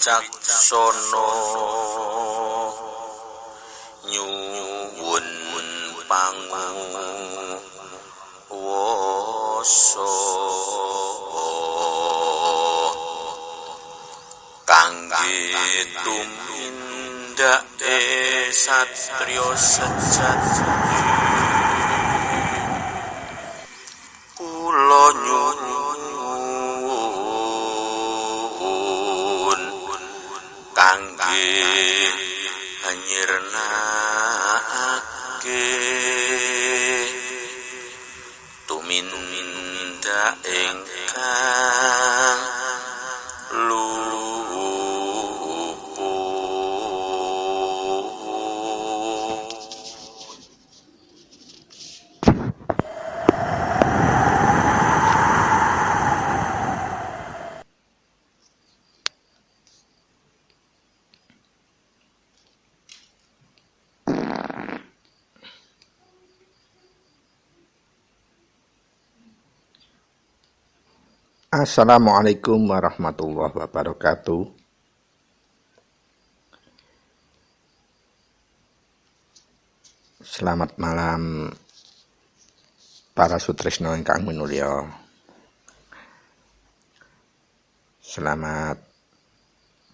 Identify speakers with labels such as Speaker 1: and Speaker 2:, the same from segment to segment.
Speaker 1: wicaksono nyuwun panguwasa kangge tumindake satriya sejati kula nyuwun kangge nyirnakake tumindak ingkang
Speaker 2: Assalamualaikum warahmatullahi wabarakatuh. Selamat malam para sutresna ingkang minulya. Selamat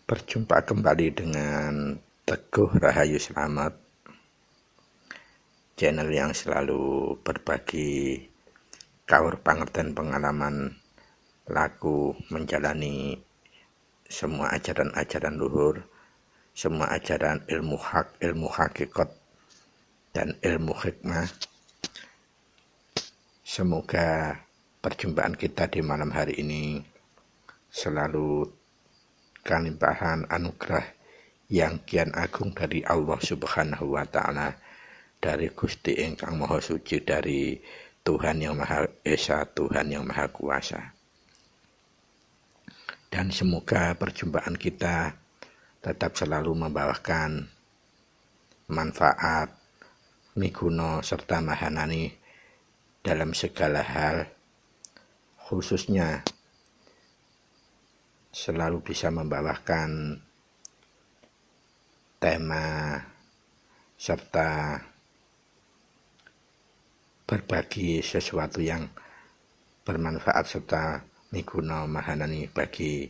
Speaker 2: berjumpa kembali dengan Teguh Rahayu Slamet, channel yang selalu berbagi kaur pangerten pengalaman laku menjalani semua ajaran-ajaran luhur, semua ajaran ilmu hak, ilmu hakikat, dan ilmu hikmah. Semoga perjumpaan kita di malam hari ini selalu kalimpahan anugerah yang kian agung dari Allah Subhanahu wa Ta'ala, dari Gusti ingkang Maha Suci, dari Tuhan yang Maha Esa, Tuhan yang Maha Kuasa. Dan semoga perjumpaan kita tetap selalu membawakan manfaat, miguno, serta mahanani dalam segala hal, khususnya selalu bisa membawakan tema serta berbagi sesuatu yang bermanfaat serta miguno mahanani bagi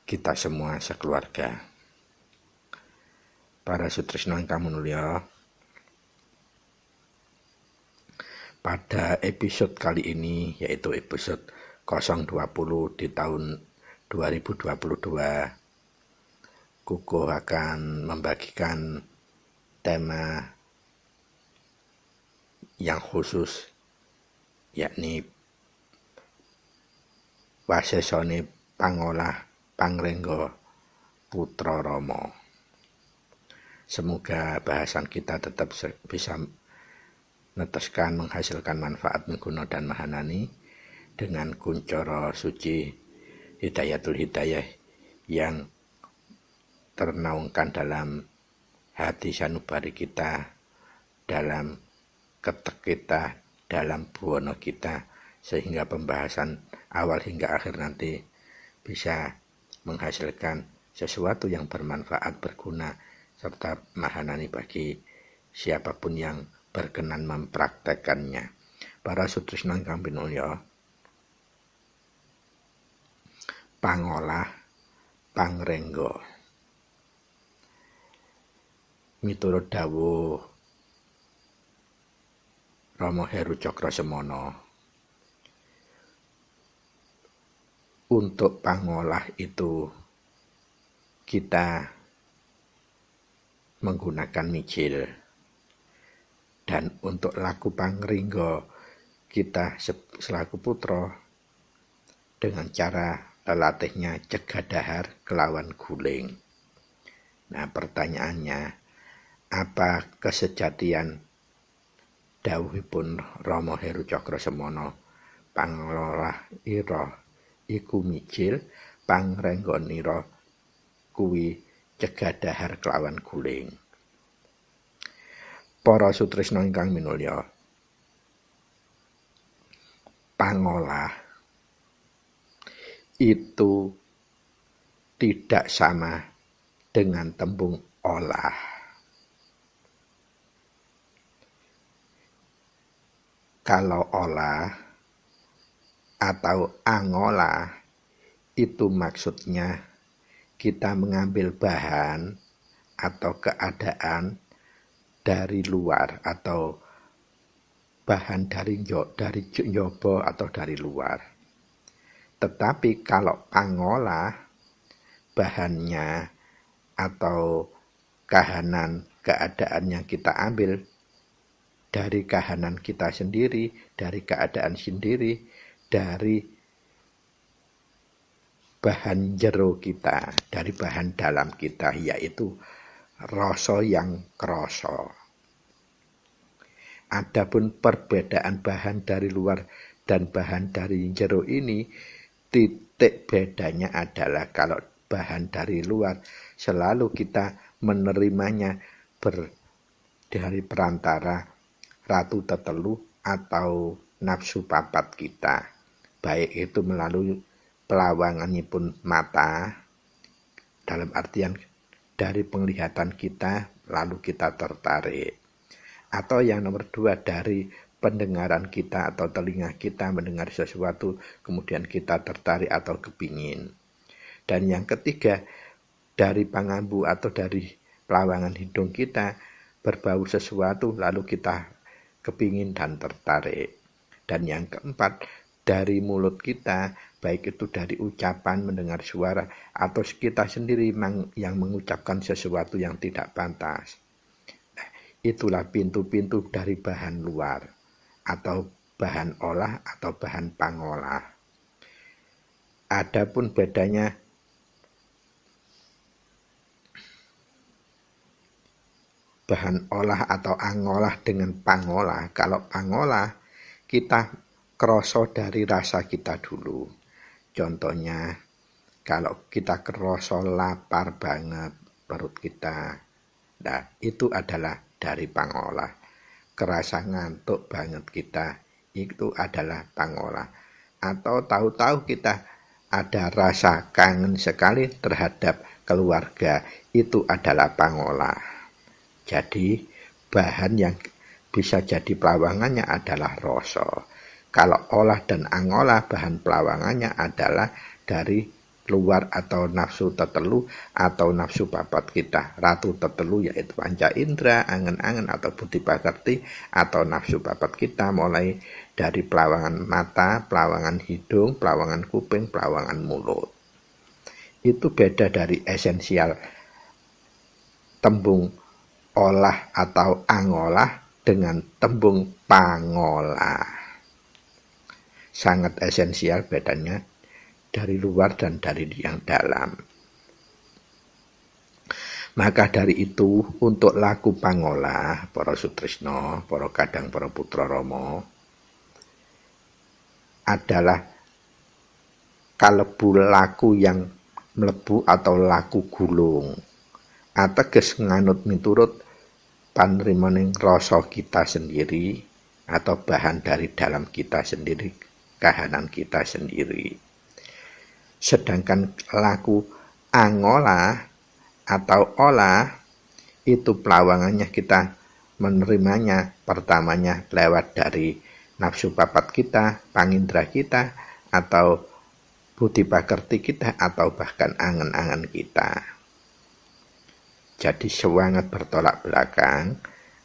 Speaker 2: kita semua sekeluarga. Para sutresna ingkang minulya, pada episode kali ini, yaitu episode 020 di tahun 2022, Kukuh akan membagikan tema yang khusus, yakni wasesane pangolah pangrengga putra Rama. Semoga bahasan kita tetap bisa neteskan, menghasilkan manfaat miguna dan mahanani dengan kuncara suci hidayatul hidayah yang ternaungkan dalam hati sanubari kita, dalam ketek kita, dalam buwana kita, sehingga pembahasan awal hingga akhir nanti bisa menghasilkan sesuatu yang bermanfaat, berguna, serta mahanani bagi siapapun yang berkenan mempraktekannya. Para sutresna ingkang minulya, pangolah pangrengga. Miturut dawuh Rama Heru Cakrasemana, untuk pangolah itu kita menggunakan mijil, dan untuk laku pangringga kita selaku putra dengan cara lelatihnya cegadahar kelawan guling. Nah, pertanyaannya, apa kesejatian dawuhipun Rama Heru Cakrasemana, pangolah ira iku mijil, pangrenggonira kuwi cegadahar kelawan guling. Para sutresna ingkang minulya, pangolah itu tidak sama dengan tembung olah. Kalau olah atau angolah itu maksudnya kita mengambil bahan atau keadaan dari luar atau bahan dari nyoba atau dari luar. Tetapi kalau pangolah, bahannya atau kahanan keadaan yang kita ambil dari kahanan kita sendiri, dari keadaan sendiri, dari bahan jero kita, dari bahan dalam kita, yaitu rasa yang krasa. Adapun perbedaan bahan dari luar dan bahan dari jero ini, titik bedanya adalah kalau bahan dari luar selalu kita menerimanya dari perantara ratu tetelu atau nafsu papat kita, baik itu melalui pelawangannya pun mata, dalam artian dari penglihatan kita lalu kita tertarik, atau yang nomor 2 dari pendengaran kita atau telinga kita mendengar sesuatu kemudian kita tertarik atau kepingin, dan yang ketiga dari pangambu atau dari pelawangan hidung kita berbau sesuatu lalu kita kepingin dan tertarik, dan yang keempat dari mulut kita, baik itu dari ucapan mendengar suara atau kita sendiri yang mengucapkan sesuatu yang tidak pantas. Itulah pintu-pintu dari bahan luar atau bahan olah atau bahan pangolah. Adapun bedanya bahan olah atau angolah dengan pangolah. Kalau pangolah kita kroso dari rasa kita dulu. Contohnya kalau kita kroso lapar banget perut kita, nah itu adalah dari pangolah. Kerasa ngantuk banget kita, itu adalah pangolah. Atau tahu-tahu kita ada rasa kangen sekali terhadap keluarga, itu adalah pangolah. Jadi bahan yang bisa jadi pelawangannya adalah rasa. Kalau olah dan angolah, bahan pelawangannya adalah dari luar atau nafsu tetelu atau nafsu papat kita. Ratu tetelu yaitu panca indera, angen-angen atau budi pakerti, atau nafsu papat kita mulai dari pelawangan mata, pelawangan hidung, pelawangan kuping, pelawangan mulut. Itu beda dari esensial tembung olah atau angolah dengan tembung pangolah. Sangat esensial bedanya dari luar dan dari yang dalam. Maka dari itu untuk laku pangolah, para sutresna, para kadang, para putra Rama, adalah kalebu laku yang mlebu atau laku gulung. Ateges nganut miturut panrimaning rasa kita sendiri atau bahan dari dalam kita sendiri, kahanan kita sendiri. Sedangkan laku angolah atau olah itu pelawangannya kita menerimanya pertamanya lewat dari nafsu papat kita, pangindra kita, atau budi pakerti kita, atau bahkan angen-angen kita. Jadi sangat bertolak belakang.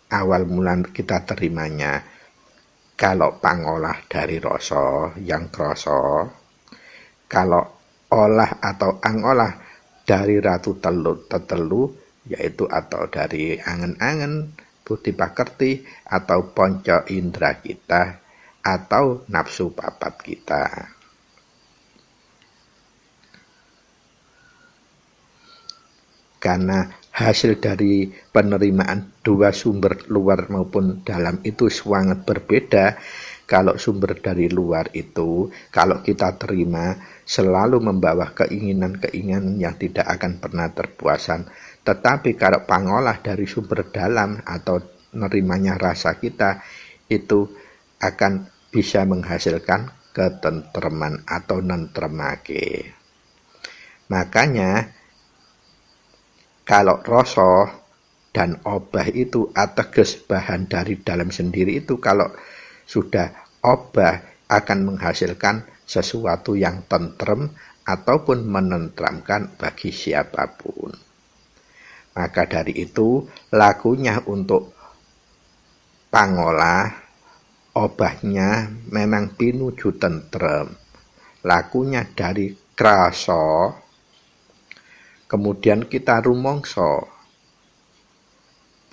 Speaker 2: Awal mula kita terimanya kalau pangolah dari rasa yang krasa, kalau olah atau angolah dari ratu tetelu, yaitu atau dari angen-angen, budi pakerti, atau ponco indra kita, atau nafsu papat kita. Karena hasil dari penerimaan dua sumber luar maupun dalam itu sangat berbeda. Kalau sumber dari luar itu, kalau kita terima, selalu membawa keinginan-keinginan yang tidak akan pernah terpuasan. Tetapi kalau pangolah dari sumber dalam atau menerimanya rasa kita, itu akan bisa menghasilkan ketentreman atau nentremake. Makanya kalau rasa dan obah itu ateges bahan dari dalam sendiri itu, kalau sudah obah akan menghasilkan sesuatu yang tentrem ataupun menentramkan bagi siapapun. Maka dari itu lakunya untuk pangolah, obahnya memang pinuju tentrem. Lakunya dari krasa, kemudian kita rumangsa.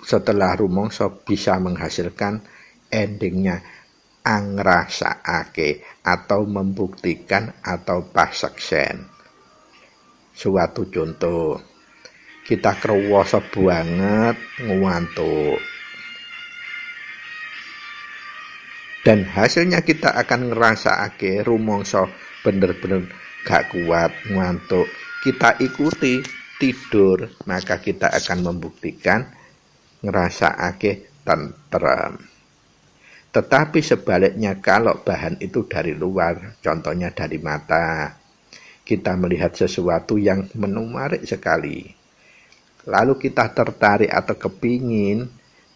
Speaker 2: Setelah rumangsa bisa menghasilkan endingnya angrasakake atau membuktikan atau pasaksen. Suatu contoh, kita krewasa banget ngantuk. Dan hasilnya kita akan ngerasakake rumangsa bener-bener gak kuat ngantuk. Kita ikuti tidur, maka kita akan membuktikan ngerasakake tentrem. Tetapi sebaliknya kalau bahan itu dari luar, contohnya dari mata, kita melihat sesuatu yang menarik sekali, lalu kita tertarik atau kepingin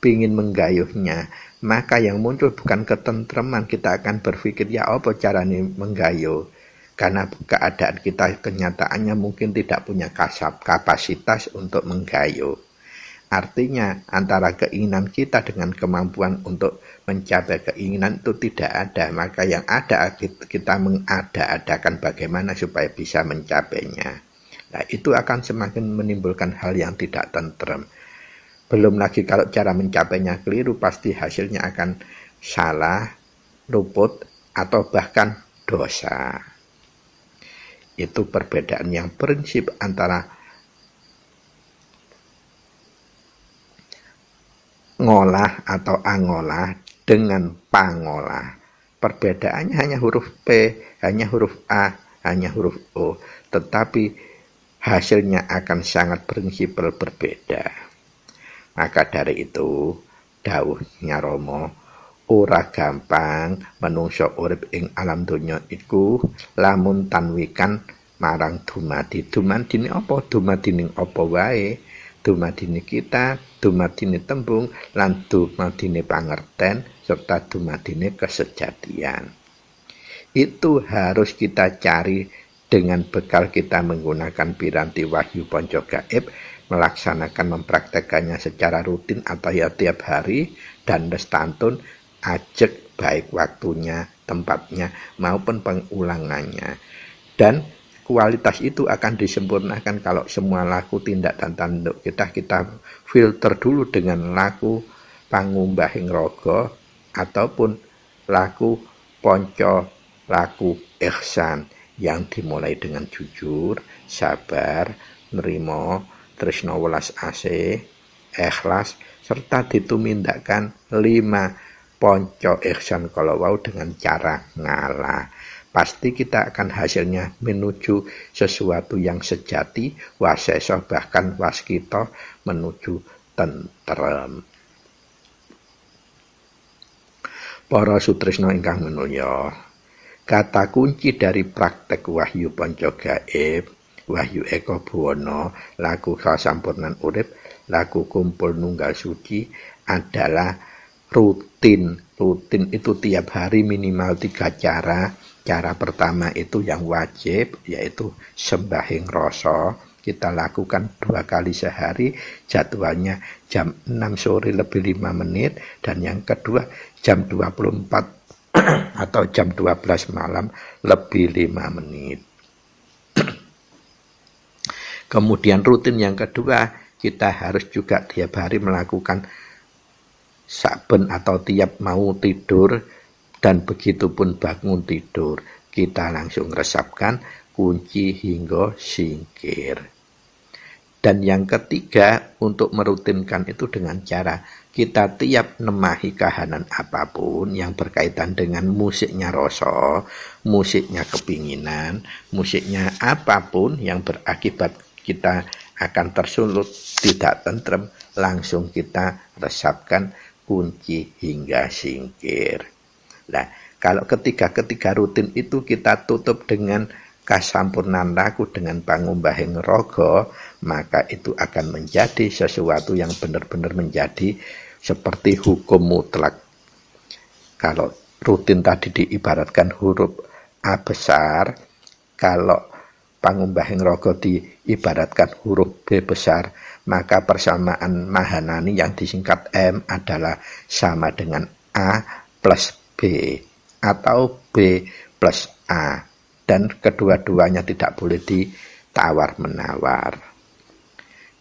Speaker 2: menggayuhnya, maka yang muncul bukan ketentreman, kita akan berpikir ya apa caranya menggayuh, karena keadaan kita kenyataannya mungkin tidak punya kapasitas untuk menggayuh. Artinya antara keinginan kita dengan kemampuan untuk mencapai keinginan itu tidak ada, maka yang ada kita mengada-adakan bagaimana supaya bisa mencapainya. Nah, itu akan semakin menimbulkan hal yang tidak tentrem. Belum lagi kalau cara mencapainya keliru, pasti hasilnya akan salah, luput, atau bahkan dosa. Itu perbedaan yang prinsip antara ngolah atau angolah dengan pangolah. Perbedaannya hanya huruf P, hanya huruf A, hanya huruf O, tetapi hasilnya akan sangat prinsipal berbeda. Maka dari itu, dawuhnya Rama, ora gampang manungsa urip ing alam donya iku lamun tanwikan marang dumadi. Dumadine apa? Dumadine apa wae. Dumadine kita, dumadine tembung, lan dumadine pangerten, serta dumadine kesejatian. Itu harus kita cari dengan bekal kita menggunakan piranti wahyu panca gaib, melaksanakan mempraktekannya secara rutin atau ya tiap hari, dan lestantun ajek baik waktunya, tempatnya, maupun pengulangannya. Dan kualitas itu akan disempurnakan kalau semua laku, tindak, dan tanduk kita filter dulu dengan laku pangumbahing raga ataupun laku ponco, laku ihsan yang dimulai dengan jujur, sabar, nerimo, tresna welas asih, ikhlas, serta ditumindakan 5 ponco ihsan kalau wau dengan cara ngalah. Pasti kita akan hasilnya menuju sesuatu yang sejati, wasesa bahkan waskita menuju tentrem. Para sutresna ingkang minulya, kata kunci dari praktek wahyu panca gaib, wahyu eka buwana, laku kasampurnan urip, laku kumpul nunggal suci adalah rutin. Rutin itu tiap hari minimal 3 cara. Cara pertama itu yang wajib, yaitu sembahing rasa. Kita lakukan 2 kali sehari, jadwalnya jam 6 sore lebih 5 menit, dan yang kedua jam 24 atau jam 12 malam lebih 5 menit. Kemudian rutin yang kedua, kita harus juga tiap hari melakukan saben atau tiap mau tidur, dan begitu pun bangun tidur, kita langsung resapkan kunci hingga singkir. Dan yang ketiga, untuk merutinkan itu dengan cara kita tiap nemahi kahanan apapun yang berkaitan dengan musiknya rasa, musiknya kepinginan, musiknya apapun yang berakibat kita akan tersulut, tidak tentrem, langsung kita resapkan kunci hingga singkir. Nah, kalau ketiga rutin itu kita tutup dengan kasampurnan laku dengan pangumbahing raga, maka itu akan menjadi sesuatu yang benar-benar menjadi seperti hukum mutlak. Kalau rutin tadi diibaratkan huruf A besar, kalau pangumbahing raga diibaratkan huruf B besar, maka persamaan Mahanani yang disingkat M adalah sama dengan A plus B atau B plus A, dan kedua-duanya tidak boleh ditawar-menawar.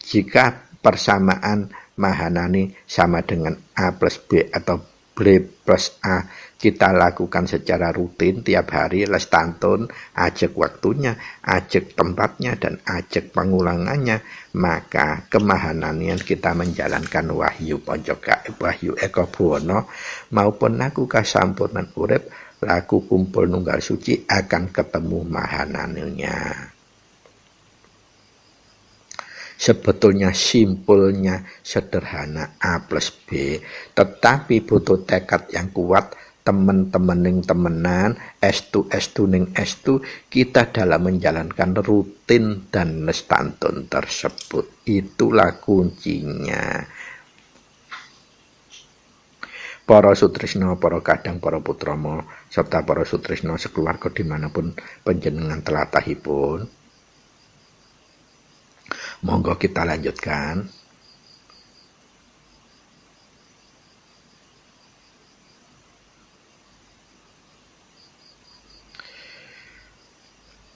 Speaker 2: Jika persamaan Mahanani sama dengan A plus B atau B plus A kita lakukan secara rutin tiap hari, lestantun, ajak waktunya, ajak tempatnya, dan ajak pengulangannya, maka kemahananian kita menjalankan wahyu poncoka, wahyu eko buwono maupun laku kasampurnan urip, laku kumpul nunggal suci akan ketemu mahananinya. Sebetulnya simpulnya sederhana A plus B, tetapi butuh tekad yang kuat, teman-teman ning temenan, estu ning estu kita dalam menjalankan rutin dan lestantun tersebut. Itulah kuncinya. Para sutresna, para kadang, para putrama, serta para sutresna sekeluarga dimanapun panjenengan telatahipun, monggo kita lanjutkan.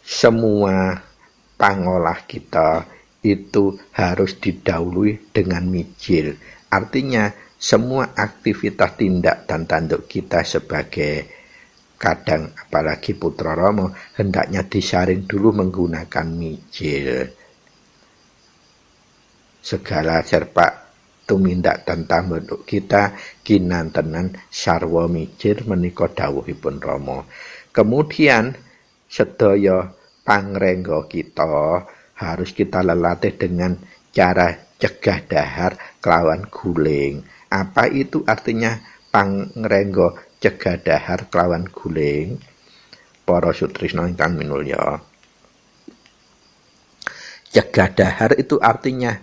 Speaker 2: Semua pangolah kita itu harus didahului dengan mijil. Artinya semua aktivitas tindak dan tanduk kita sebagai kadang, apalagi putra Rama, hendaknya disaring dulu menggunakan mijil. Segala serpak tumindak dan tambenduk kita kinantenan sarwa mijil menika dawuhipun Rama. Kemudian sedaya pangrengga kita harus kita lelatih dengan cara cegah dahar kelawan guling. Apa itu artinya pangrengga cegah dahar kelawan guling? Para sutresna ingkang minulya, cegah dahar itu artinya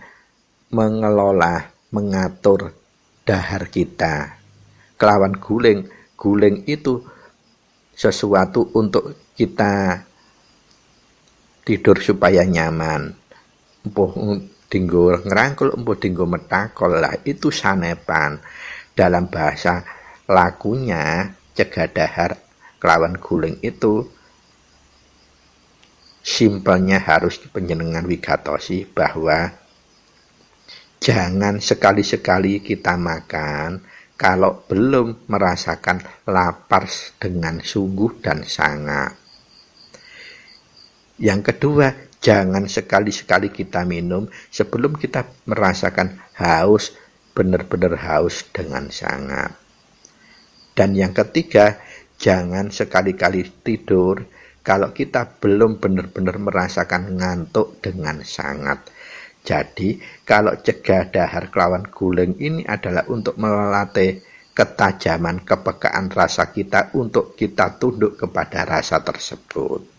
Speaker 2: mengelola, mengatur dahar kita. Kelawan guling, guling itu sesuatu untuk kita tidur supaya nyaman, empuh dinggo ngerangkul, empuh dinggo metakol, lah itu sanepan. Dalam bahasa lakunya cegah dahar kelawan guling itu simpelnya harus panjenengan wigatosi bahwa jangan sekali-sekali kita makan kalau belum merasakan lapar dengan sungguh dan sangat. Yang kedua, jangan sekali-sekali kita minum sebelum kita merasakan haus, benar-benar haus dengan sangat. Dan yang ketiga, jangan sekali-kali tidur kalau kita belum benar-benar merasakan ngantuk dengan sangat. Jadi, kalau cegah dahar kelawan guling ini adalah untuk melatih ketajaman, kepekaan rasa kita untuk kita tunduk kepada rasa tersebut.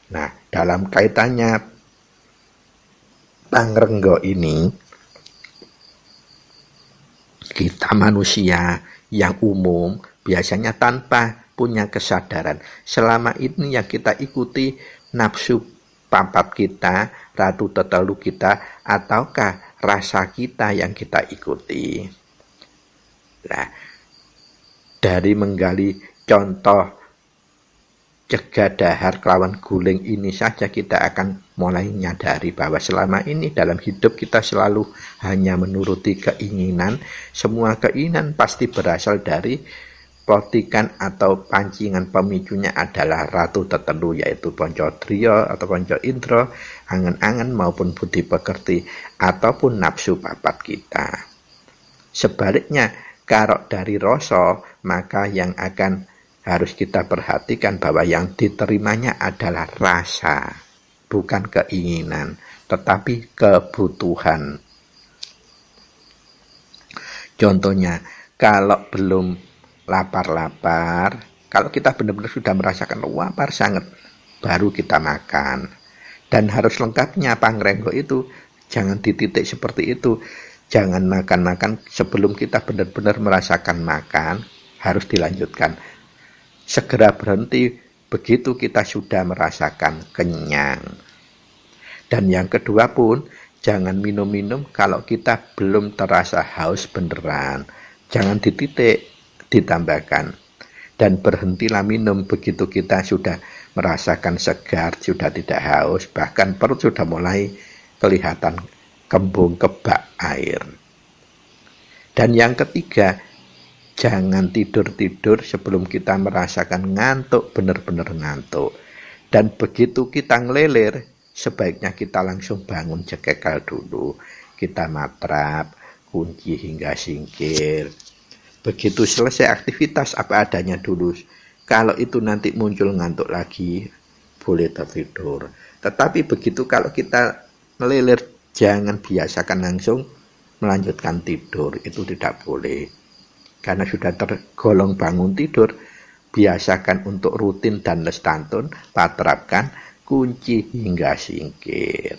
Speaker 2: Nah, dalam kaitannya pangrengga ini, kita manusia yang umum biasanya tanpa punya kesadaran. Selama ini yang kita ikuti nafsu papat kita, ratu tetelu kita, ataukah rasa kita yang kita ikuti. Nah, dari menggali contoh cegah dahar kelawan guling ini saja kita akan mulai menyadari bahwa selama ini dalam hidup kita selalu hanya menuruti keinginan. Semua keinginan pasti berasal dari plotikan atau pancingan pemicunya adalah ratu tetelu, yaitu Pancadriya atau Panca Indra, angan-angan maupun budi pekerti ataupun nafsu papat kita. Sebaliknya, kalau dari rasa, maka yang akan harus kita perhatikan bahwa yang diterimanya adalah rasa, bukan keinginan, tetapi kebutuhan. Contohnya, kalau belum lapar-lapar, Kalau kita benar-benar sudah merasakan lapar sangat, baru kita makan. Dan harus lengkapnya pangrenggo itu, jangan dititik seperti itu. Jangan makan-makan sebelum kita benar-benar merasakan makan, harus dilanjutkan. Segera berhenti begitu kita sudah merasakan kenyang. Dan yang kedua pun, jangan minum-minum kalau kita belum terasa haus beneran. Jangan dititik, ditambahkan. Dan berhentilah minum begitu kita sudah merasakan segar, sudah tidak haus, bahkan perut sudah mulai kelihatan kembung kebak air. Dan yang ketiga, jangan tidur-tidur sebelum kita merasakan ngantuk, benar-benar ngantuk. Dan begitu kita ngelilir, sebaiknya kita langsung bangun cekekal dulu. Kita matrap, kunci hingga singkir. Begitu selesai aktivitas apa adanya dulu. Kalau itu nanti muncul ngantuk lagi, boleh tertidur. Tetapi begitu kalau kita ngelilir, jangan biasakan langsung melanjutkan tidur. Itu tidak boleh. Karena sudah tergolong bangun tidur, biasakan untuk rutin dan lestantun, patrapkan kunci hingga singkir.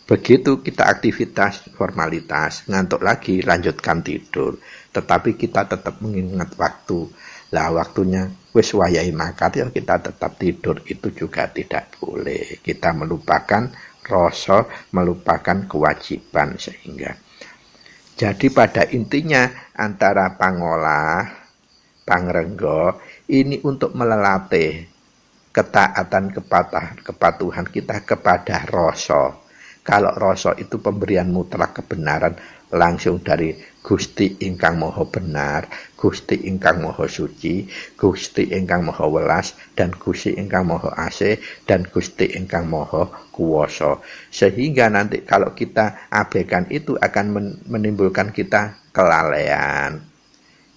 Speaker 2: Begitu kita aktivitas formalitas, ngantuk lagi, lanjutkan tidur. Tetapi kita tetap mengingat waktu. Lah waktunya wis wayahe makat ya kita tetap tidur, itu juga tidak boleh. Kita melupakan rasa, melupakan kewajiban sehingga. Jadi pada intinya antara pangolah, pangrenggo ini untuk melatih ketaatan kepatuhan kita kepada rasa. Kalau rasa itu pemberian mutlak kebenaran langsung dari Gusti ingkang Maha Benar, Gusti ingkang Maha Suci, Gusti ingkang Maha Welas, dan Gusti ingkang Maha Asih, dan Gusti ingkang Maha Kuwasa. Sehingga nanti kalau kita abaikan itu akan menimbulkan kita kelalaian,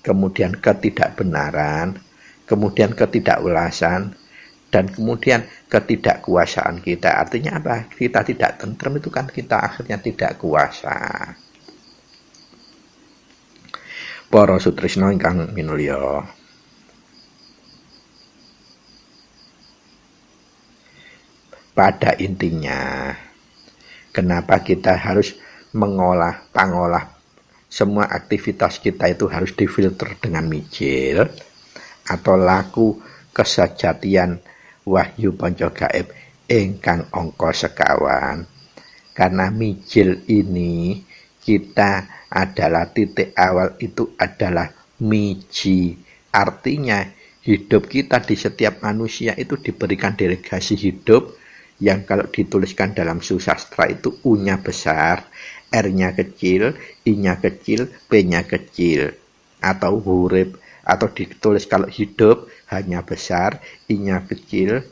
Speaker 2: kemudian ketidakbenaran, kemudian ketidakulasan, dan kemudian ketidakkuasaan kita. Artinya apa? Kita tidak tentrem, itu kan kita akhirnya tidak kuasa. Para sutresna ingkang minulya, pada intinya kenapa kita harus pangolah semua aktivitas kita itu harus difilter dengan mijil atau laku kesejatian wahyu panca gaib ingkang angka sekawan. Karena mijil ini kita adalah titik awal, itu adalah miji. Artinya hidup kita di setiap manusia itu diberikan delegasi hidup yang kalau dituliskan dalam susastra itu U-nya besar, R-nya kecil, I-nya kecil, P-nya kecil. Atau hurip, atau ditulis kalau hidup hanya besar, I-nya kecil,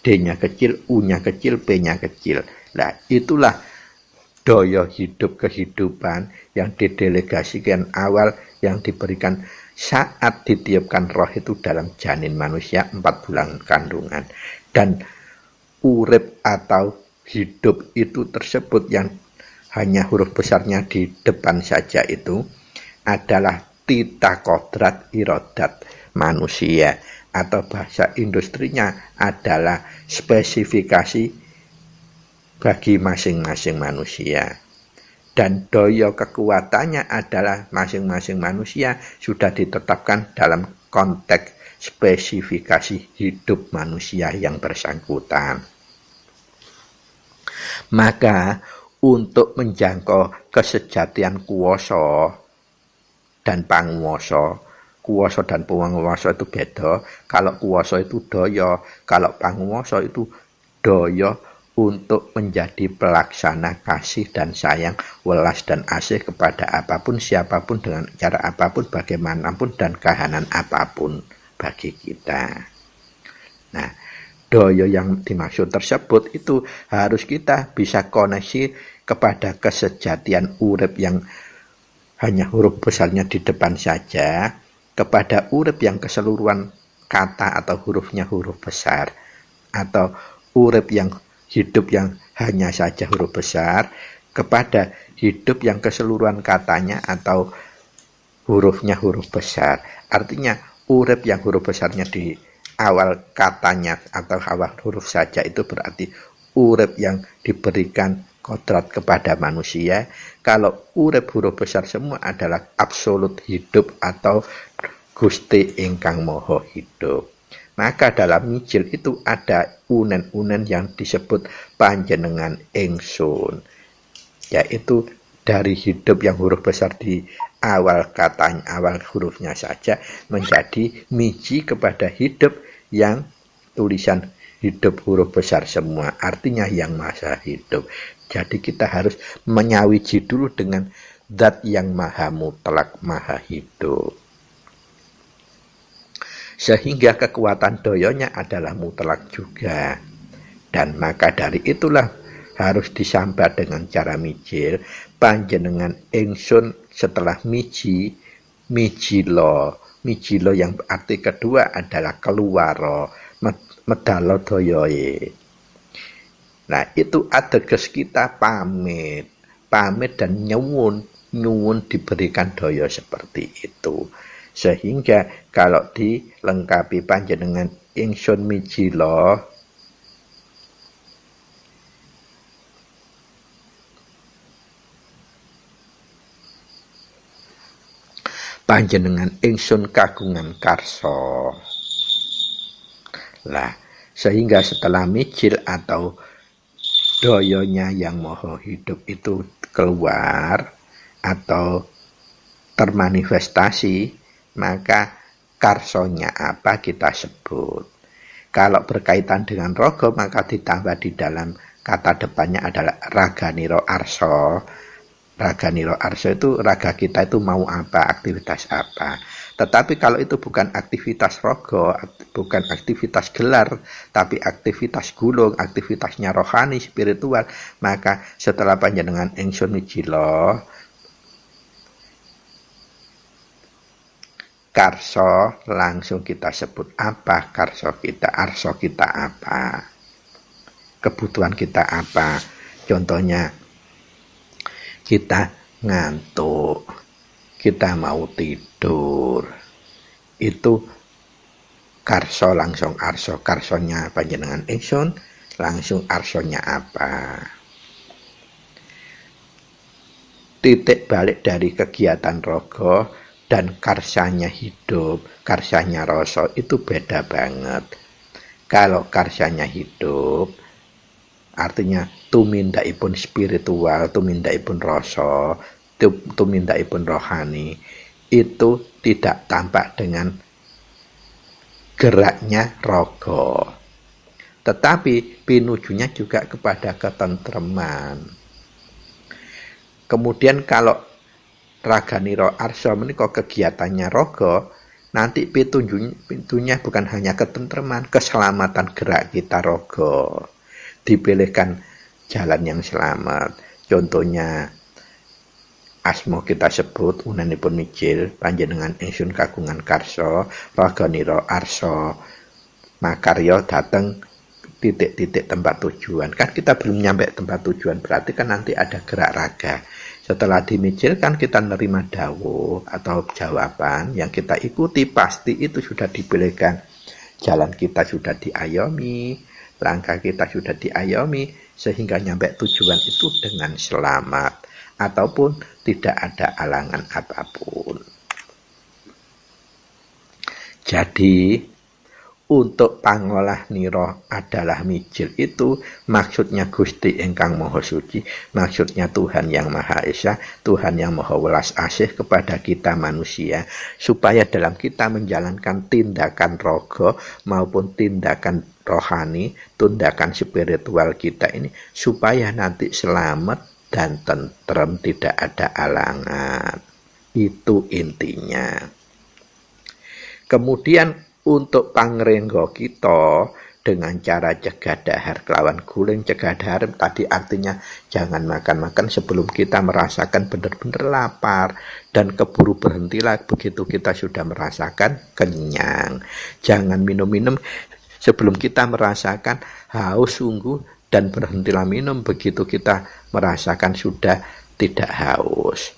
Speaker 2: D-nya kecil, U-nya kecil, P-nya kecil. Nah, itulah daya hidup kehidupan yang didelegasikan awal yang diberikan saat ditiupkan roh itu dalam janin manusia 4 bulan kandungan. Dan urip atau hidup itu tersebut yang hanya huruf besarnya di depan saja itu adalah tita kodrat irodat manusia, atau bahasa industrinya adalah spesifikasi bagi masing-masing manusia. Dan daya kekuatannya adalah masing-masing manusia sudah ditetapkan dalam konteks spesifikasi hidup manusia yang bersangkutan. Maka untuk menjangkau kesejatian kuwasa dan panguwasa, kuwasa dan panguwasa itu beda. Kalau kuwasa itu daya, kalau panguwasa itu daya untuk menjadi pelaksana kasih dan sayang, welas dan asih kepada apapun, siapapun, dengan cara apapun, bagaimanapun, dan kahanan apapun bagi kita. Nah, daya yang dimaksud tersebut itu harus kita bisa koneksi kepada kesejatian urip yang hanya huruf besarnya di depan saja, kepada urip yang keseluruhan kata atau hurufnya huruf besar, atau urip yang hidup yang hanya saja huruf besar, kepada hidup yang keseluruhan katanya atau hurufnya huruf besar. Artinya urip yang huruf besarnya di awal katanya atau awal huruf saja itu berarti urip yang diberikan kodrat kepada manusia. Kalau urip huruf besar semua adalah absolut hidup atau Gusti ingkang moho hidup. Maka dalam mijil itu ada unen-unen yang disebut panjenengan ingsun, yaitu dari hidup yang huruf besar di awal katanya, awal hurufnya saja menjadi miji kepada hidup yang tulisan hidup huruf besar semua, artinya yang maha hidup. Jadi kita harus menyawiji dulu dengan zat yang maha mutlak, maha hidup. Sehingga kekuatan doyonya adalah mutlak juga. Dan maka dari itulah harus disambat dengan cara mijil. Panjenengan ingsun setelah miji, mijilo. Mijilo yang arti kedua adalah keluaro, medalo doyoe. Nah itu ateges kita pamit dan nyuwun diberikan doyo seperti itu. Sehingga kalau dilengkapi panjenengan ingsun mijilo, panjenengan ingsun kagungan karso. Lah, sehingga setelah mijil atau doyonya yang moho hidup itu keluar atau termanifestasi, maka karsonya apa kita sebut. Kalau berkaitan dengan rogo, maka ditambah di dalam kata depannya adalah raganiro arso. Raganiro arso itu raga kita itu mau apa, aktivitas apa. Tetapi kalau itu bukan aktivitas rogo, bukan aktivitas gelar, tapi aktivitas gulung, aktivitasnya rohani, spiritual, maka setelah panjenengan ingsun mijilo, karso langsung kita sebut apa karso kita, arso kita apa, kebutuhan kita apa. Contohnya kita ngantuk, kita mau tidur, itu karso langsung arso. Karsonya panjenengan ingsun, langsung arsonya apa. Titik balik dari kegiatan rogo dan karsanya hidup, karsanya rasa itu beda banget. Kalau karsanya hidup, artinya tumindaipun spiritual, tumindaipun rasa, tumindaipun rohani, itu tidak tampak dengan geraknya rogo. Tetapi pinujunya juga kepada ketentreman. Kemudian kalau raganiro arso menika kegiatannya rogo, nanti pintunya bukan hanya ketentreman, keselamatan gerak kita rogo. Dipilihkan jalan yang selamat. Contohnya asmo kita sebut unanipun mijil, panjenengan ingsun kagungan karso, raganiro arso, makaryo dateng titik-titik tempat tujuan. Kan kita belum nyampe tempat tujuan, berarti kan nanti ada gerak raga. Setelah dimijil kan kita nerima dawuh atau jawaban yang kita ikuti, pasti itu sudah dipilihkan. Jalan kita sudah diayomi, langkah kita sudah diayomi, sehingga nyampe tujuan itu dengan selamat ataupun tidak ada halangan apapun. Jadi untuk pangolah niro adalah mijil itu maksudnya Gusti ingkang Maha Suci, maksudnya Tuhan yang Maha Esa, Tuhan yang Maha Welas Asih kepada kita manusia, supaya dalam kita menjalankan tindakan rogo maupun tindakan rohani, tindakan spiritual kita ini, supaya nanti selamat dan tentrem, tidak ada halangan. Itu intinya. Kemudian untuk pangrenggo kita dengan cara cegah dahar kelawan guling. Cegah dahar tadi artinya jangan makan-makan sebelum kita merasakan benar-benar lapar, dan keburu berhentilah begitu kita sudah merasakan kenyang. Jangan minum-minum sebelum kita merasakan haus sungguh, dan berhentilah minum begitu kita merasakan sudah tidak haus.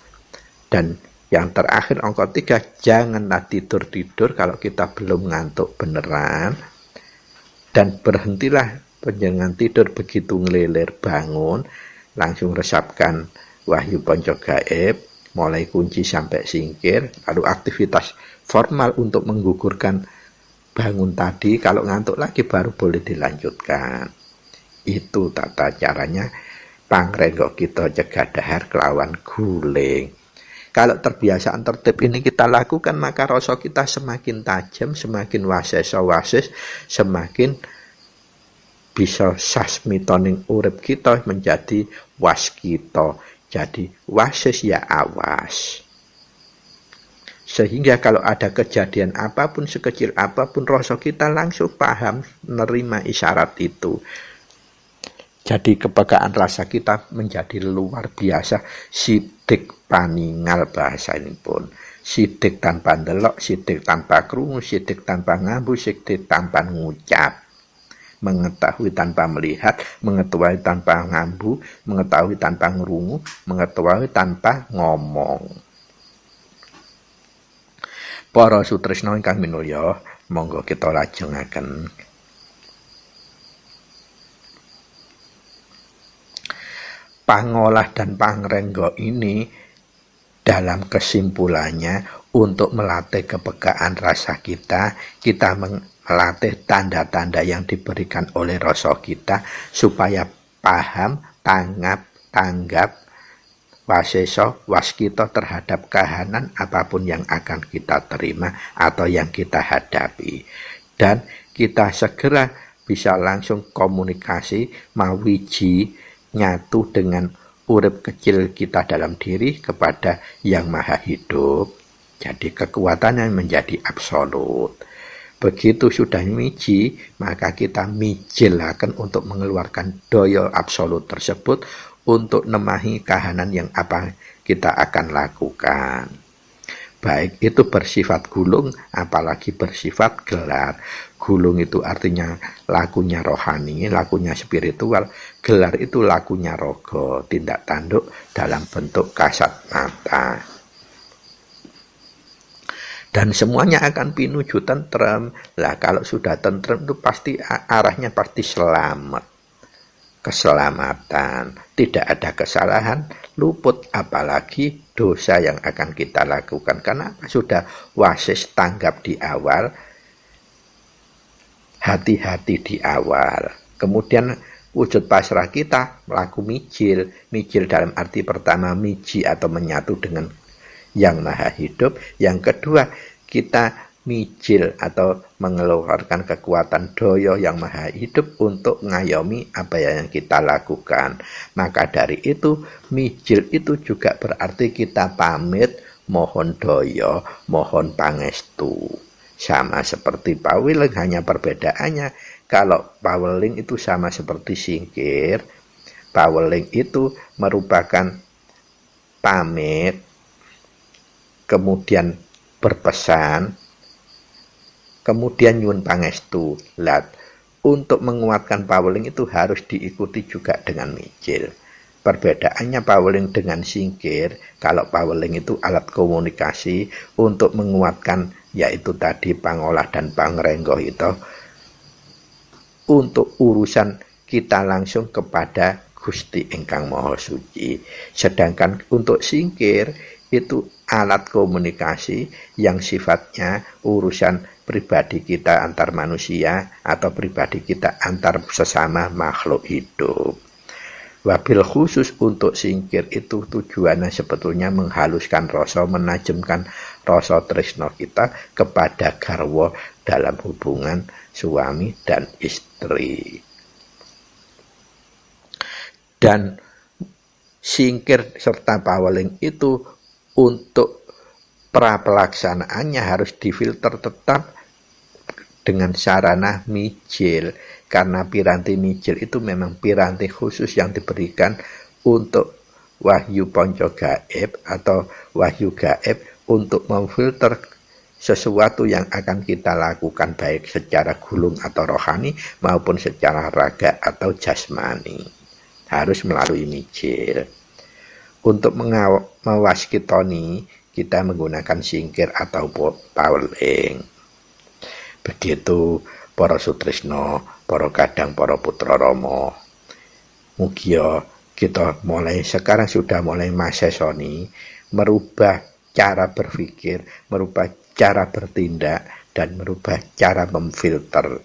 Speaker 2: Dan Yang terakhir angka 3, janganlah tidur-tidur kalau kita belum ngantuk beneran. Dan berhentilah panjenengan tidur begitu ngelilir bangun, langsung resapkan wahyu ponco gaib, mulai kunci sampai singkir, lalu aktivitas formal untuk menggugurkan bangun tadi, kalau ngantuk lagi baru boleh dilanjutkan. Itu tata caranya pangrenggo kita cegah dahar kelawan guling. Kalau terbiasaan tertib ini kita lakukan, maka rasa kita semakin tajam, semakin wasis, semakin bisa sasmitoning urip kita menjadi waskita. Jadi wasis ya awas. Sehingga kalau ada kejadian apapun, sekecil apapun, rasa kita langsung paham, menerima isyarat itu. Jadi kepekaan rasa kita menjadi luar biasa. Sidik paningal bahasa ini pun. Sidik tanpa ndelok, sidik tanpa krungu, sidik tanpa ngambu, sidik tanpa ngucap. Mengetahui tanpa melihat, mengetahui tanpa ngambu, mengetahui tanpa ngerungu, mengetahui tanpa ngomong. Para sutresna ingkang minulya, monggo kita lajengaken. Pangolah dan pangrenggo ini dalam kesimpulannya untuk melatih kepekaan rasa kita melatih tanda-tanda yang diberikan oleh rasa kita supaya paham, tanggap, waseso, waskita terhadap kahanan apapun yang akan kita terima atau yang kita hadapi. Dan kita segera bisa langsung komunikasi, mawiji, nyatu dengan urip kecil kita dalam diri kepada Yang Maha Hidup. Jadi kekuatannya menjadi absolut. Begitu sudah miji, maka kita mijilaken untuk mengeluarkan daya absolut tersebut untuk nemahi kahanan yang apa kita akan lakukan. Baik itu bersifat gulung, apalagi bersifat gelar. Gulung itu artinya lakunya rohani, lakunya spiritual. Gelar itu lakunya rogo, tindak tanduk dalam bentuk kasat mata. Dan semuanya akan pinuju tentrem. Lah kalau sudah tentrem itu pasti arahnya pasti selamat. Keselamatan, tidak ada kesalahan, luput apalagi dosa yang akan kita lakukan. Karena sudah wasis tanggap di awal, hati-hati di awal. Kemudian wujud pasrah kita melaku mijil dalam arti pertama miji atau menyatu dengan Yang Maha Hidup. Yang kedua, kita mijil atau mengeluarkan kekuatan doyo Yang Maha Hidup untuk ngayomi apa yang kita lakukan. Maka dari itu, mijil itu juga berarti kita pamit, mohon doyo, mohon pangestu. Sama seperti paweling, hanya perbedaannya kalau paweling itu sama seperti singkir. Paweling itu merupakan pamit, kemudian berpesan, kemudian nyuwun pangestu. Untuk menguatkan paweling itu harus diikuti juga dengan mijil. Perbedaannya paweling dengan singkir, kalau paweling itu alat komunikasi untuk menguatkan, yaitu tadi pangolah dan pangrenggo itu, untuk urusan kita langsung kepada Gusti Ingkang Maha Suci. Sedangkan untuk singkir itu alat komunikasi yang sifatnya urusan pribadi kita antar manusia atau pribadi kita antar sesama makhluk hidup. Wabil khusus untuk singkir itu tujuannya sebetulnya menghaluskan rasa, menajamkan rasa tresno kita kepada garwa dalam hubungan suami dan istri. Dan singkir serta paweling itu untuk pra-pelaksanaannya harus difilter tetap dengan sarana mijil. Karena piranti mijil itu memang piranti khusus yang diberikan untuk wahyu ponco gaib atau wahyu gaib untuk memfilter sesuatu yang akan kita lakukan baik secara gulung atau rohani maupun secara raga atau jasmani. Harus melalui mijil. Untuk mewaskitoni kita menggunakan singkir atau paweling. Begitu para sutresna, para kadang, para putra Rama. Mugia kita mulai sekarang sudah mulai masesoni merubah cara berpikir, merubah cara bertindak, dan merubah cara memfilter.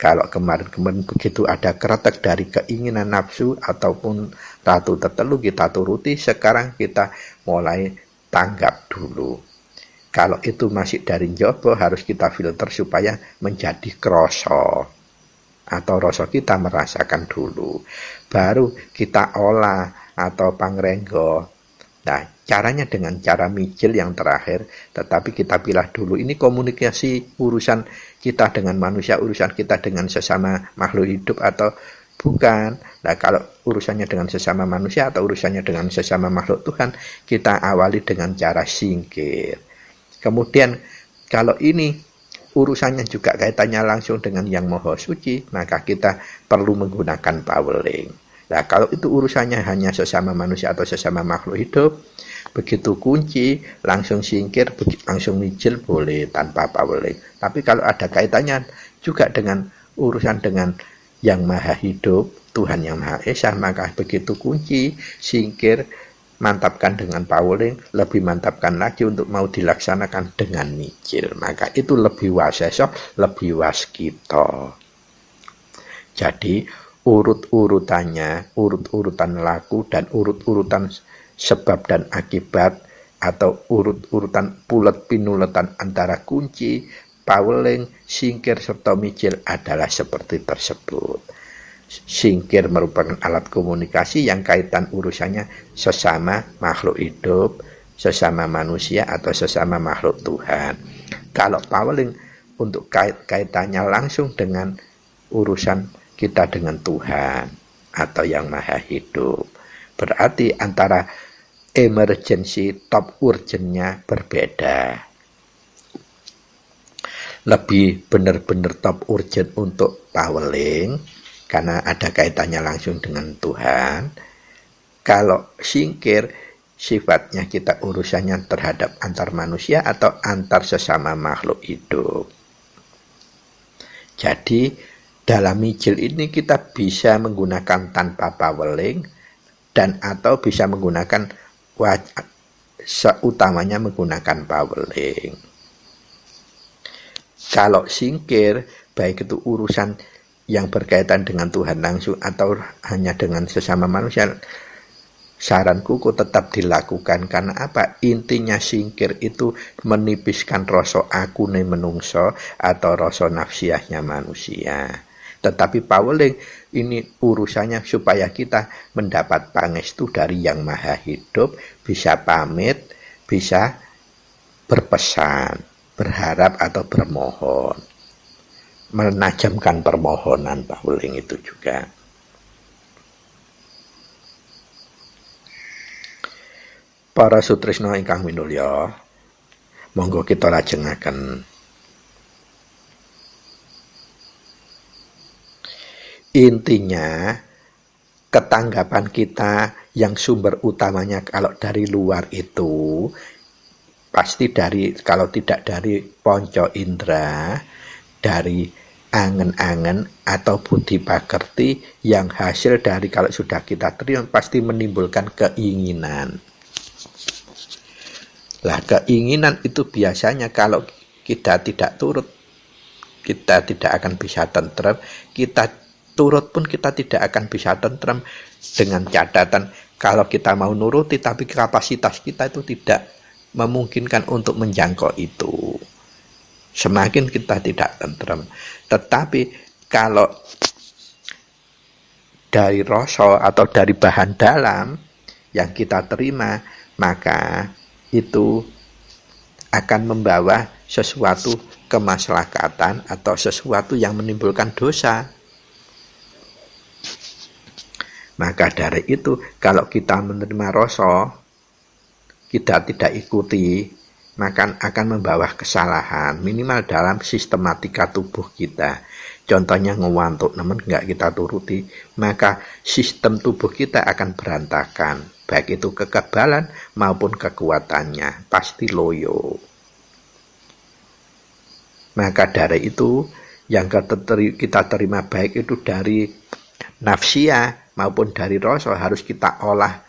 Speaker 2: Kalau kemarin-kemarin begitu ada kretek dari keinginan nafsu ataupun ratu tertelu kita turuti, sekarang kita mulai tanggap dulu. Kalau itu masih dari njobo harus kita filter supaya menjadi kroso. Atau rasa kita merasakan dulu. Baru kita olah atau pangrenggo. Nah, caranya dengan cara mijil yang terakhir, tetapi kita pilah dulu. Ini komunikasi urusan kita dengan manusia, urusan kita dengan sesama makhluk hidup atau bukan. Nah, kalau urusannya dengan sesama manusia atau urusannya dengan sesama makhluk Tuhan, kita awali dengan cara singkir. Kemudian, kalau ini urusannya juga kaitannya langsung dengan Yang Maha Suci, maka kita perlu menggunakan paweling. Nah, kalau itu urusannya hanya sesama manusia atau sesama makhluk hidup, begitu kunci, langsung singkir, langsung mijil boleh tanpa paweling. Tapi kalau ada kaitannya juga dengan urusan dengan Yang Maha Hidup, Tuhan Yang Maha Esa, maka begitu kunci, singkir, mantapkan dengan paweling, lebih mantapkan lagi untuk mau dilaksanakan dengan mijil. Maka itu lebih waseso, lebih waskito. Jadi urut-urutannya, urut-urutan laku dan urut-urutan sebab dan akibat atau urut-urutan pulet pinuletan antara kunci, paweling, singkir serta mijil adalah seperti tersebut. Singkir merupakan alat komunikasi yang kaitan urusannya sesama makhluk hidup, sesama manusia atau sesama makhluk Tuhan. Kalau paweling untuk kaitannya langsung dengan urusan kita dengan Tuhan atau Yang Maha Hidup. Berarti antara emergency top urgentnya berbeda. Lebih benar-benar top urgent untuk paweling karena ada kaitannya langsung dengan Tuhan. Kalau singkir sifatnya kita urusannya terhadap antar manusia atau antar sesama makhluk hidup. Jadi dalam mijil ini kita bisa menggunakan tanpa paweling dan atau bisa menggunakan seutamanya menggunakan paweling. Kalau singkir baik itu urusan yang berkaitan dengan Tuhan langsung atau hanya dengan sesama manusia, saranku kok tetap dilakukan. Karena apa? Intinya singkir itu menipiskan rasa akune menungso atau rasa nafsiahnya manusia. Tetapi paweling ini urusannya supaya kita mendapat pangestu dari Yang Maha Hidup, bisa pamit, bisa berpesan, berharap atau bermohon. Menajamkan permohonan paweling itu juga. Para sutresna ingkang minulya, monggo kita lajengaken. Intinya ketanggapan kita yang sumber utamanya kalau dari luar itu pasti dari, kalau tidak dari ponco indra, dari angen-angen atau budi pakerti yang hasil dari kalau sudah kita terima pasti menimbulkan keinginan. Lah keinginan itu biasanya kalau kita tidak turut, kita tidak akan bisa tentrem. Kita turut pun kita tidak akan bisa tentrem, dengan catatan kalau kita mau nuruti tapi kapasitas kita itu tidak memungkinkan untuk menjangkau itu. Semakin kita tidak tentrem. Tetapi kalau dari rasa atau dari bahan dalam yang kita terima, maka itu akan membawa sesuatu kemaslahatan atau sesuatu yang menimbulkan dosa. Maka dari itu, kalau kita menerima rasa, kita tidak ikuti, maka akan membawa kesalahan minimal dalam sistematika tubuh kita. contohnya ngewantuk, namun nggak kita turuti, maka sistem tubuh kita akan berantakan, baik itu kekebalan maupun kekuatannya, pasti loyo. Maka dari itu, yang kita terima baik itu dari nafsiyah maupun dari rasa harus kita olah,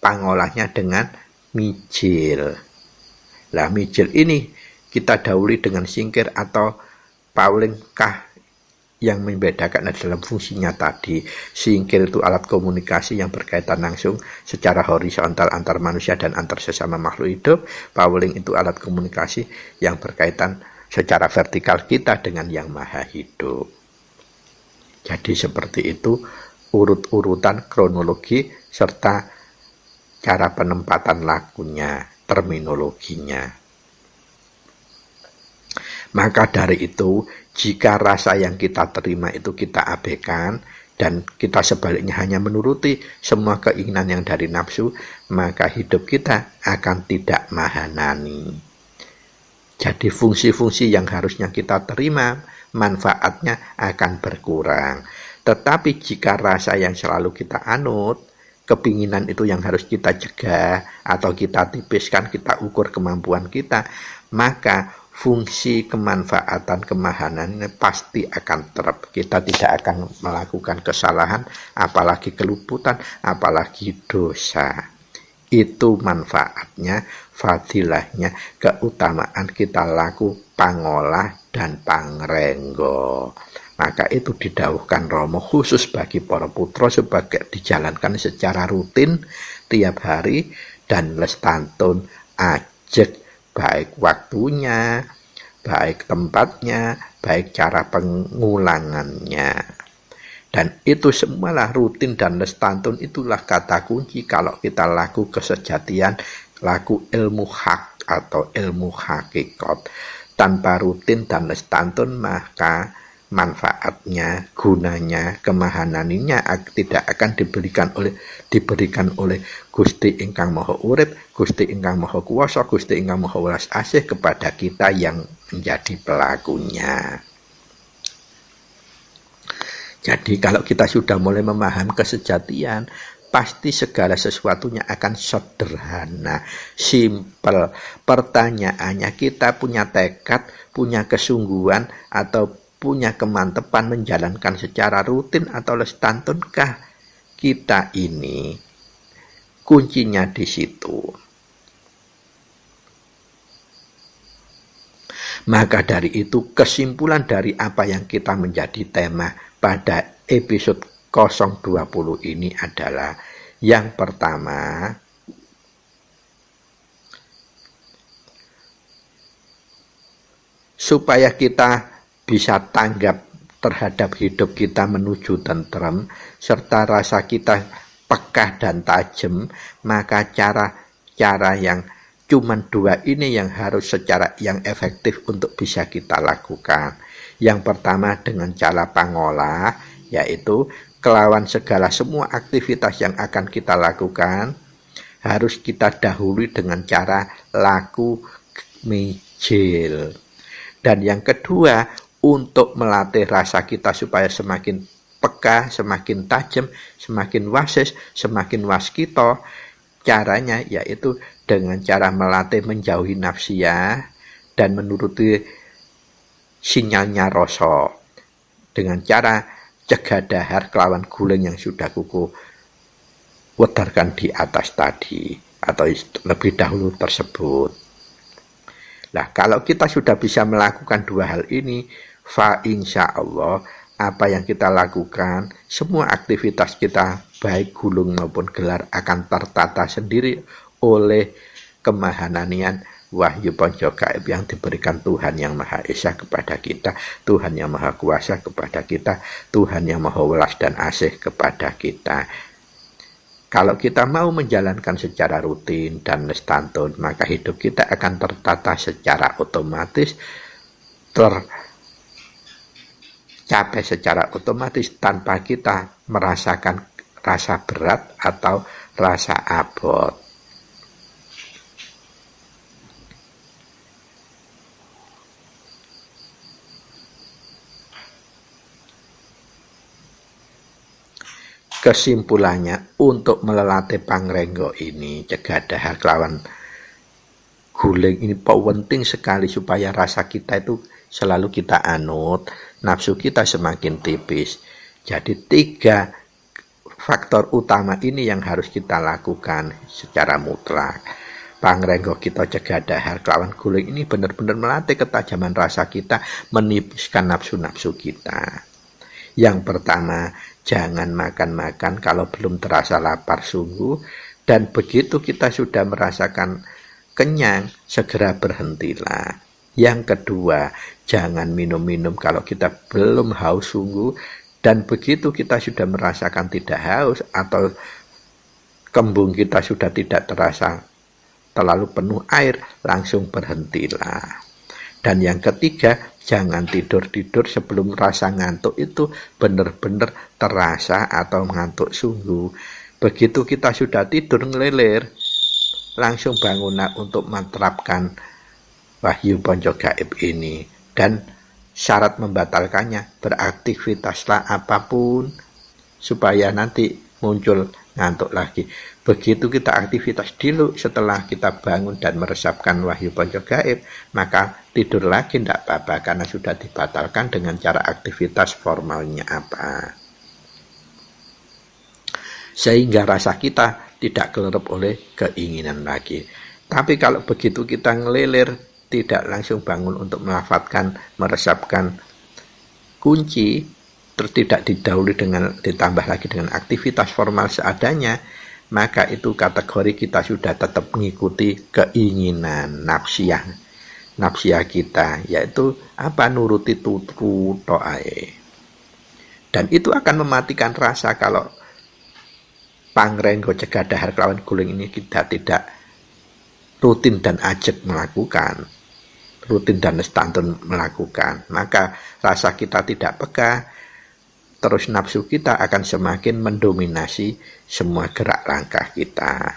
Speaker 2: pangolahnya dengan mijil. Lah mijil ini kita dahului dengan singkir atau paulingkah yang membedakan dalam fungsinya tadi. Singkir itu alat komunikasi yang berkaitan langsung secara horizontal antar manusia dan antar sesama makhluk hidup. Pauling itu alat komunikasi yang berkaitan secara vertikal kita dengan yang maha hidup. Jadi seperti itu urut-urutan kronologi serta cara penempatan lakunya, terminologinya. Maka dari itu, jika rasa yang kita terima itu kita abaikan dan kita sebaliknya hanya menuruti semua keinginan yang dari nafsu, maka hidup kita akan tidak mahanani. Jadi fungsi-fungsi yang harusnya kita terima, manfaatnya akan berkurang. Tetapi jika rasa yang selalu kita anut, kepinginan itu yang harus kita cegah atau kita tipiskan, kita ukur kemampuan kita, maka fungsi kemanfaatan kemahanan ini pasti akan terap. Kita tidak akan melakukan kesalahan, apalagi keluputan, apalagi dosa. Itu manfaatnya, fadilahnya, keutamaan kita laku pangolah dan pangrenggo. Maka itu didhawuhkan Rama khusus bagi para putra sebagai dijalankan secara rutin tiap hari dan lestantun ajek, baik waktunya, baik tempatnya, baik cara pengulangannya. Dan itu semualah rutin dan lestantun, itulah kata kunci kalau kita laku kesejatian, laku ilmu hak atau ilmu hakikat. Tanpa rutin dan lestantun maka manfaatnya, gunanya, kemahananinya tidak akan diberikan oleh Gusti ingkang Maha Urip, Gusti ingkang Maha Kuwasa, Gusti ingkang Maha Welas Asih kepada kita yang menjadi pelakunya. Jadi kalau kita sudah mulai memahami kesejatian, pasti segala sesuatunya akan sederhana, simpel. Pertanyaannya, kita punya tekad, punya kesungguhan, atau punya kemantepan menjalankan secara rutin atau lestantunkah kita ini? Kuncinya di situ. Maka dari itu kesimpulan dari apa yang kita menjadi tema pada episode 020 ini adalah yang pertama, supaya kita bisa tanggap terhadap hidup kita menuju tentrem serta rasa kita pekah dan tajam, maka cara yang cuman dua ini yang harus secara yang efektif untuk bisa kita lakukan. Yang pertama dengan cara pangolah, yaitu kelawan segala semua aktivitas yang akan kita lakukan, harus kita dahului dengan cara laku mijil. Dan yang kedua, untuk melatih rasa kita supaya semakin peka, semakin tajam, semakin wasis, semakin waskito, caranya yaitu dengan cara melatih menjauhi nafsiyah dan menuruti sinyalnya rasa dengan cara cegah dahar kelawan guling yang sudah kuku wedarkan di atas tadi atau lebih dahulu tersebut. Nah, kalau kita sudah bisa melakukan dua hal ini, fa insya Allah apa yang kita lakukan, semua aktivitas kita baik gulung maupun gelar akan tertata sendiri oleh kemahananian wahyu ponco gaib yang diberikan Tuhan yang Maha Esa kepada kita, Tuhan yang Maha Kuasa kepada kita, Tuhan yang Maha Welas dan Asih kepada kita. Kalau kita mau menjalankan secara rutin dan lestantun, maka hidup kita akan tertata secara otomatis, tercapai secara otomatis tanpa kita merasakan rasa berat atau rasa abot. Kesimpulannya, untuk melatih pangrenggo ini, cegadahar kelawan guling ini penting sekali supaya rasa kita itu selalu kita anut, nafsu kita semakin tipis. Jadi 3 faktor utama ini yang harus kita lakukan secara mutlak. Pangrenggo kita cegadahar kelawan guling ini benar-benar melatih ketajaman rasa kita, menipiskan nafsu-nafsu kita. Yang pertama, jangan makan-makan kalau belum terasa lapar sungguh, dan begitu kita sudah merasakan kenyang, segera berhentilah. Yang kedua, jangan minum-minum kalau kita belum haus sungguh, dan begitu kita sudah merasakan tidak haus atau kembung kita sudah tidak terasa terlalu penuh air, langsung berhentilah. Dan yang ketiga, jangan tidur-tidur sebelum rasa ngantuk itu benar-benar terasa atau ngantuk sungguh. Begitu kita sudah tidur ngelilir, langsung bangunlah untuk menerapkan wahyu ponco gaib ini. Dan syarat membatalkannya, beraktivitaslah apapun supaya nanti muncul ngantuk lagi. Begitu kita aktivitas dulu, setelah kita bangun dan meresapkan wahyu ponco gaib, maka tidur lagi tidak apa-apa karena sudah dibatalkan dengan cara aktivitas formalnya apa. Sehingga rasa kita tidak kelerep oleh keinginan lagi. Tapi kalau begitu kita ngelilir, tidak langsung bangun untuk melafadzkan, meresapkan kunci, terus tidak didahului dengan ditambah lagi dengan aktivitas formal seadanya, maka itu kategori kita sudah tetap mengikuti keinginan nafsiyah kita, yaitu apa, nuruti tutru to'ae. Dan itu akan mematikan rasa kalau pangrenggo cegadahar kelawan guling ini kita tidak rutin dan ajak melakukan, rutin dan lestantun melakukan, maka rasa kita tidak peka, terus nafsu kita akan semakin mendominasi semua gerak langkah kita.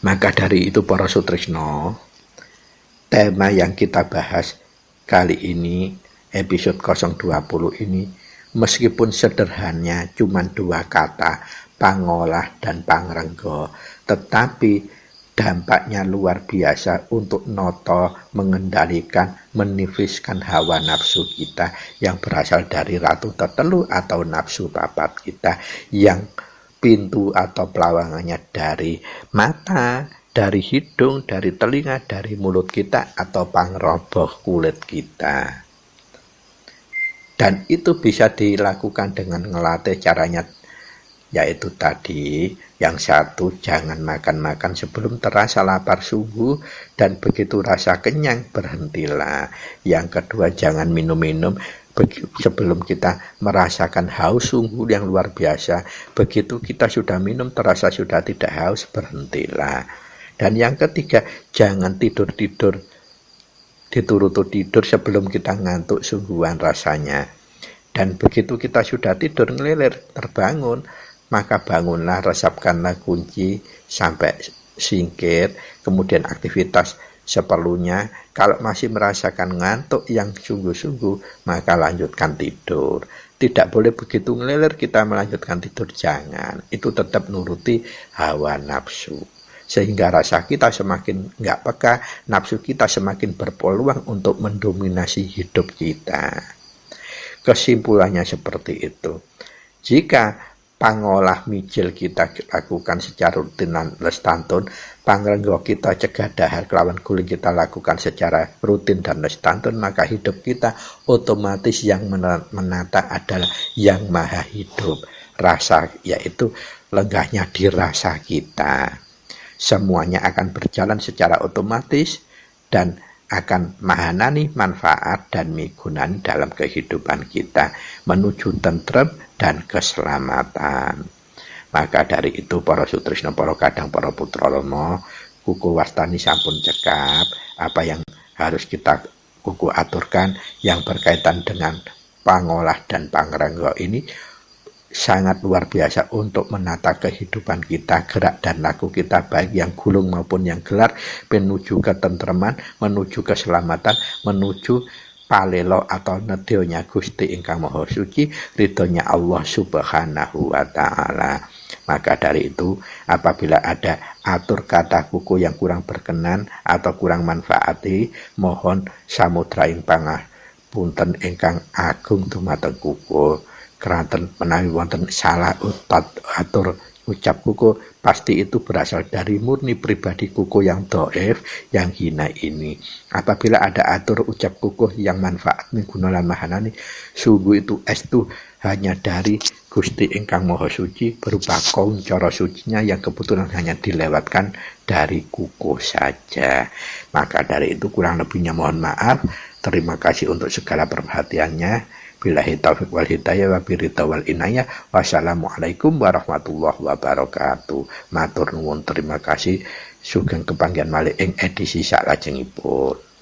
Speaker 2: Maka dari itu para sutrisno, tema yang kita bahas kali ini, episode 020 ini, meskipun sederhananya cuma 2 kata, pangolah dan pangrenggo, tetapi dampaknya luar biasa untuk noto, mengendalikan, menifiskan hawa nafsu kita yang berasal dari ratu tetelu atau nafsu papat kita, yang pintu atau pelawangannya dari mata, dari hidung, dari telinga, dari mulut kita atau pangroboh kulit kita. Dan itu bisa dilakukan dengan ngelatih caranya, yaitu tadi, yang satu, jangan makan-makan sebelum terasa lapar sungguh, dan begitu rasa kenyang berhentilah. Yang kedua, jangan minum-minum sebelum kita merasakan haus sungguh yang luar biasa. Begitu kita sudah minum terasa sudah tidak haus, berhentilah. Dan yang ketiga, jangan tidur-tidur dituruti tidur sebelum kita ngantuk sungguhan rasanya. Dan begitu kita sudah tidur ngelilir, terbangun, maka bangunlah, resapkanlah kunci sampai singkir, kemudian aktivitas seperlunya. Kalau masih merasakan ngantuk yang sungguh-sungguh, maka lanjutkan tidur. Tidak boleh begitu ngelilir kita melanjutkan tidur, jangan. Itu tetap nuruti hawa nafsu. Sehingga rasa kita semakin nggak peka, nafsu kita semakin berpeluang untuk mendominasi hidup kita. Kesimpulannya seperti itu. Jika pangolah mijil kita lakukan secara rutin dan lestantun, pangrenggo kita cegadahar kelawan guling kita lakukan secara rutin dan lestantun, maka hidup kita otomatis yang menata adalah yang maha hidup. Rasa, yaitu lenggahnya di rasa kita. Semuanya akan berjalan secara otomatis dan akan mahanani manfaat dan migunani dalam kehidupan kita menuju tentrem dan keselamatan. Maka dari itu para sutrisno, para kadang, para putra lomo, kuku wastani sampun cekap apa yang harus kita kuku aturkan yang berkaitan dengan pangolah dan pangrenggo ini sangat luar biasa untuk menata kehidupan kita, gerak dan laku kita baik yang gulung maupun yang gelar, menuju ketentreman, menuju keselamatan, menuju palelo atau nedyonya Gusti ingkang Maha Suci, ridhonya Allah Subhanahu wa taala. Maka dari itu, apabila ada atur kata kuku yang kurang berkenan atau kurang manfaati, mohon samudraing pangapunten ingkang agung dumateng kuku. Keranten menawi wonten salah atur ucap kuku, pasti itu berasal dari murni pribadi kuku yang dhaif, yang hina ini. Apabila ada atur ucap kuku yang manfaat mingguno lan mahanani, sungguh itu estu hanya dari Gusti ingkang Maha Suci, berupa kaum cara sucinya yang kebetulan hanya dilewatkan dari kuku saja. Maka dari itu kurang lebihnya mohon maaf. Terima kasih untuk segala perhatiannya. Billahi taufiq wal hidayah wa birita wal inayah. Wassalamualaikum warahmatullahi wabarakatuh. Matur nuwun, terima kasih. Sugeng kepanggihan malih ing edisi salajengipun.